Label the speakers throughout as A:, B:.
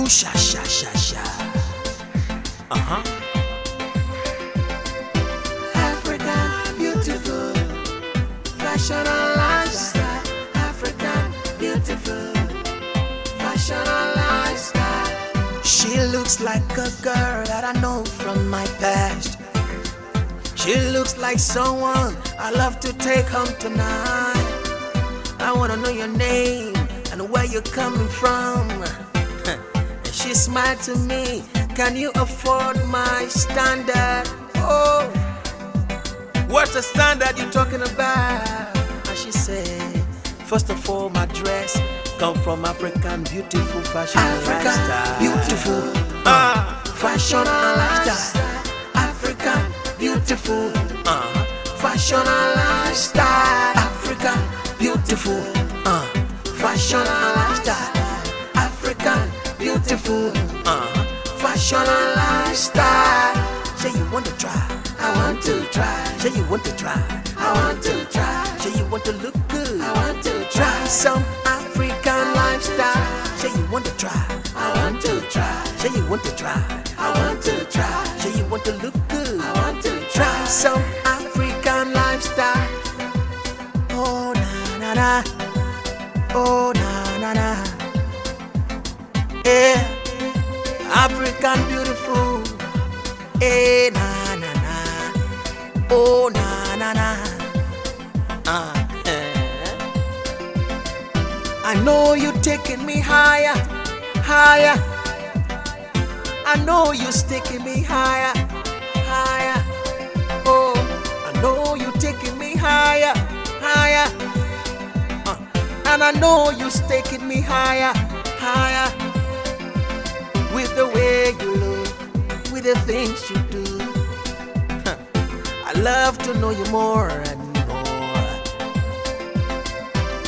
A: Ooh, sha, sha, sha, sha.
B: African beautiful, fashion and lifestyle. African beautiful, fashion and lifestyle.
A: She looks like a girl that I know from my past. She looks like someone I love to take home tonight. I wanna know your name and where you're coming from. And she smiled to me, can you afford my standard? Oh, what's the standard you're talking about? And she said, first of all, my dress come from African beautiful fashion and lifestyle.
B: Beautiful, fashion and lifestyle. African beautiful, fashion and lifestyle. African beautiful, fashion and lifestyle. African beautiful, fashion and lifestyle.
A: Say you want to try,
B: I want to try.
A: say you want to try,
B: I want to try.
A: say you want to look good.
B: I want to
A: Try
B: try.
A: some African lifestyle. Say you want to try,
B: I want to try.
A: say you want to try,
B: I want to try.
A: say you want to look good.
B: I want to
A: Try
B: try.
A: some African lifestyle. Oh na na na, oh na na na. Yeah, African beautiful. Eh na na na, oh na na na. I know you taking me higher, higher. I know you taking me higher, higher. Oh, I know you taking me higher, higher. And I know you taking me higher, higher. With the way you look, with the things you do. I love to know you more and more.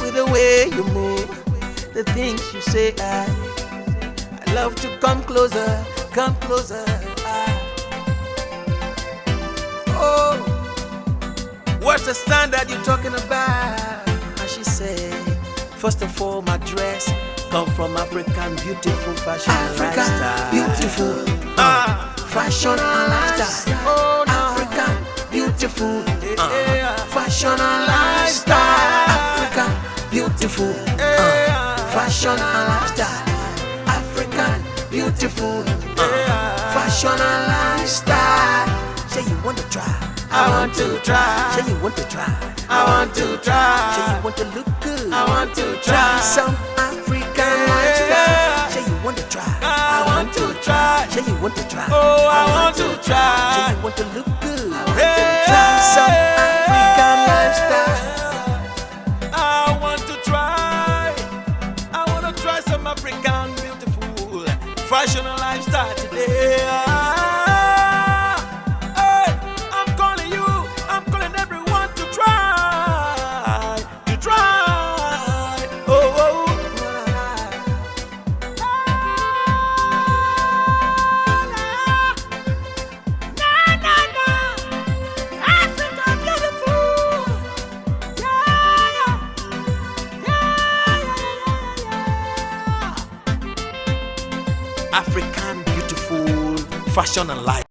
A: With the way you move, the things you say, I love to come closer, come closer. Oh, what's the standard you're talking about? And she said, first of all, my dress come from African beautiful fashion and
B: African
A: lifestyle.
B: beautiful, fashion and lifestyle.
A: Oh, no.
B: African beautiful,
A: Yeah.
B: fashion and lifestyle. African beautiful, fashion and lifestyle. African beautiful, fashion and lifestyle.
A: Say you want to try,
B: I want to try.
A: say you want to try,
B: I want to
A: say
B: try.
A: you want to look good.
B: I want to
A: Try
B: try.
A: some African lifestyle. Say you want to try,
B: I want to try.
A: say you want to try,
B: Oh, I want to
A: say
B: try.
A: you want to look good.
B: Yeah.
A: Try some African lifestyle.
B: I want to try. I want to try some African beautiful fashion and lifestyle today. Hey, I'm calling you. I'm calling everyone to try. To try. Oh, oh. Na, na, na. Africa beautiful.
A: African beautiful fashion and life.